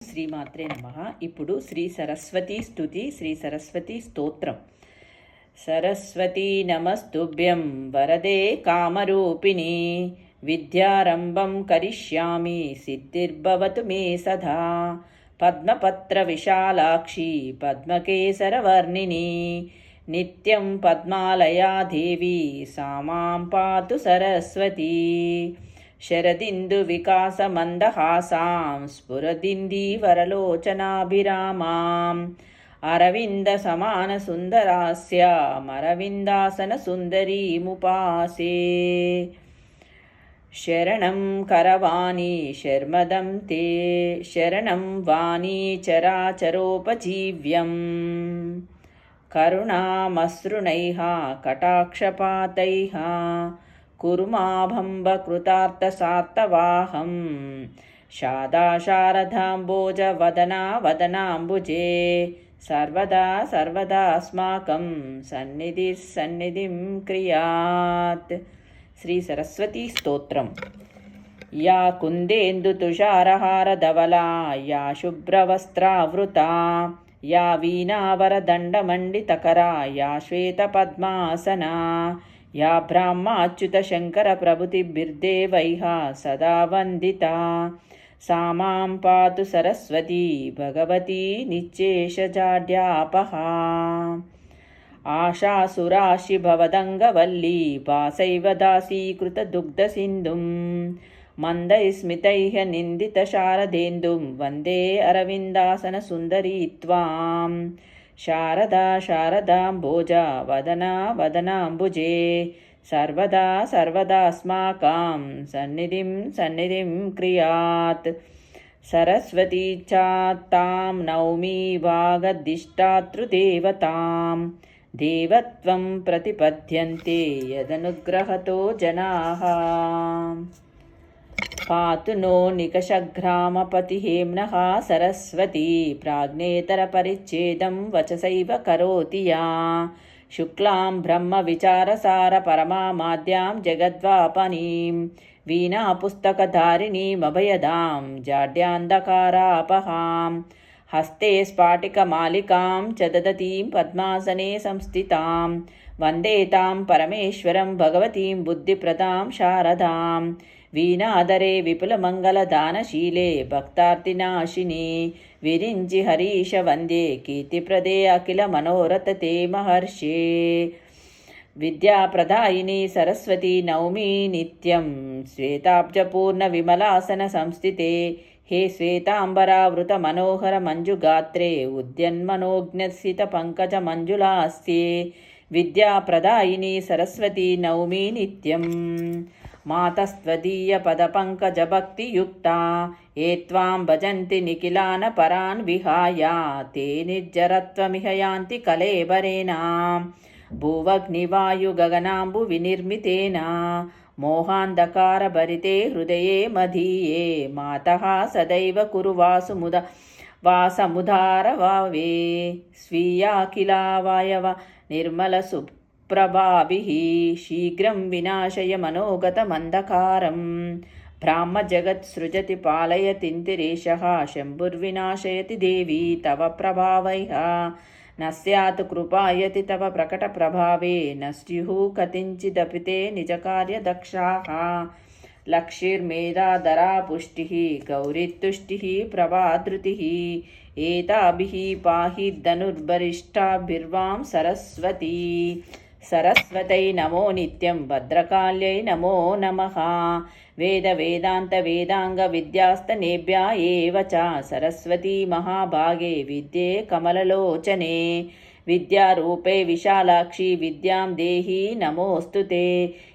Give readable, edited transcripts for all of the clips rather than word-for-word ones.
శ్రీమాత్రే నమః. ఇప్పుడు శ్రీ సరస్వతి స్తుతి, శ్రీ సరస్వతి స్తోత్రం. సరస్వతీ నమస్తుభ్యం వరదే కామరూపిణి, విద్యారంభం కరిష్యామి సిద్ధిర్భవతు మే సదా. పద్మపత్ర విశాలాక్షి పద్మకేసరవర్ణిని, నిత్యం పద్మాలయా దేవి సా మాం పాతు సరస్వతీ. శరదిందు వికాస మందహాసాం స్ఫురదిందీవరలోచనాభిరామాం, అరవింద సమాన సుందరాస్యామరవిందాసన సుందరీముపాసే. శరణం కరవాణి శర్మదం తే, శరణం వాణీ చరాచరోపజీవ్యం, కరుణామసృణైః కటాక్షపాతైః కురుమాభంబ కృతార్థసాత్తవాహం. శారదాశారదాంబోజ వదనా వదనాంబుజే, సర్వదా సర్వదాస్మాకం సన్నిధిం క్రియాత్. శ్రీ సరస్వతీ స్తోత్రం. యా కుందేందు తుషారహారధవలా, యా శుభ్రవస్త్రావృతా, యా వీణావరదండమండితకరా, యా శ్వేతపద్మాసనా, యా బ్రహ్మాచ్యుత శంకర ప్రభుతిభిర్దేవైః సదా వందితా, సా మాం పాతు సరస్వతీ భగవతీ నిశ్చేషజాడ్యాపహా. ఆశాసురాశి భవదంగవల్లీ భాసైవ దాసీకృతదుగ్ధసింధుం, మందైస్మితైః నిందితశారదేందుం వందే అరవిందాసన సుందరీ త్వాం. శారదా శారదాంబోజ వదనా వదనాంబుజే, సర్వదా సర్వదాస్మాకం సన్నిధిం క్రియాత్. సరస్వతీ చాత్తాం నౌమి వాగధిష్టాతృదేవతాం, దేవత్వం ప్రతిపద్యంతే యదనుగ్రహతో జనాః. పాతు నో నికషగ్రామపతిహేమ్నః సరస్వతీ, ప్రాజ్ఞేతరపరిచ్ఛేదం వచసైవ కరోతి యా. శుక్లాం బ్రహ్మ విచారసార పరమామాద్యాం జగద్వాపనీం, వీణాపుస్తకధారిణీమభయదాం జాడ్యాంధకారాపహాం. హస్తే స్ఫాటికమాలికాం చ దదతీం పద్మాసనే సంస్థితాం, వందే తాం పరమేశ్వరం భగవతీం బుద్ధిప్రదాం శారదాం. వీణాధరే విపులమంగళదానశీలే భక్తార్తినాశిని, విరించి హరీష వందే కీర్తిప్రదే అఖిల మనోరథతే మహర్షే. విద్యాప్రదాయిని సరస్వతీ నౌమి నిత్యం, శ్వేతాబ్జపూర్ణ విమలాసన సంస్థితే. హే శ్వేతాంబరావృత మనోహర మంజుగాత్రే, ఉద్యన్మనోజ్ఞసిత పంకజ మంజులాస్యే. విద్యాప్రదాయిని సరస్వతీ నౌమి నిత్యం, మాతస్త్వదీయ పదపంకజభక్తియుక్తా, ఏ త్వాం భజంతి నిఖిలాన పరాన్ విహాయ. తే నిర్జరత్వమిహ యాంతి కళేబరేణ, భువగ్నివాయు గగనాంబు వినిర్మితేన. మోహాంధకారభరితే హృదయే మదీయే, మాతః సదైవ కురు వాసముదారవే. స్వీయాఖిలావయవ నిర్మలసు ప్రభాభిః శీఘ్రం వినాశయ మనోగతమంధకారం. బ్రాహ్మ జగత్ సృజతి పాలయతింతిరేషః, శంభుర్వినాశయతి దేవీ తవ ప్రభావైః. న స్యాత్ కృపాయతి తవ ప్రకట ప్రభావే, న స్యుః కథించిదపి తే నిజకార్యదక్షాః. లక్ష్మీర్మేధాధరా పుష్టిః గౌరీతుష్టిః ప్రభాధృతిః, ఏతాభిః పాహి ధనుర్బరిష్టాభిర్వాం సరస్వతీ. సరస్వతై నమో నిత్యం, భద్రకాళ్యై నమో నమః. వేద వేదాంత వేదాంగ విద్యాస్తనేభ్య ఏవ చ, సరస్వతీ మహాభాగే విద్యే కమలలోచనే. విద్యారూపే విశాలాక్షి విద్యాం దేహి నమోऽस्तु తే.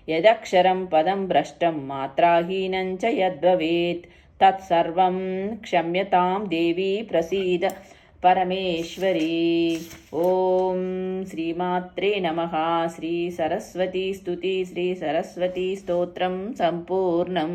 యదక్షరం పదం భ్రష్టం మాత్రాహీనం చ యద్భవేత్, తత్సర్వం క్షమ్యతాం దేవీ ప్రసీద పరమేశ్వరీ. ఓం శ్రీమాత్రే నమః. శ్రీ సరస్వతీ స్తుతి, శ్రీ సరస్వతీ స్తోత్రం సంపూర్ణం.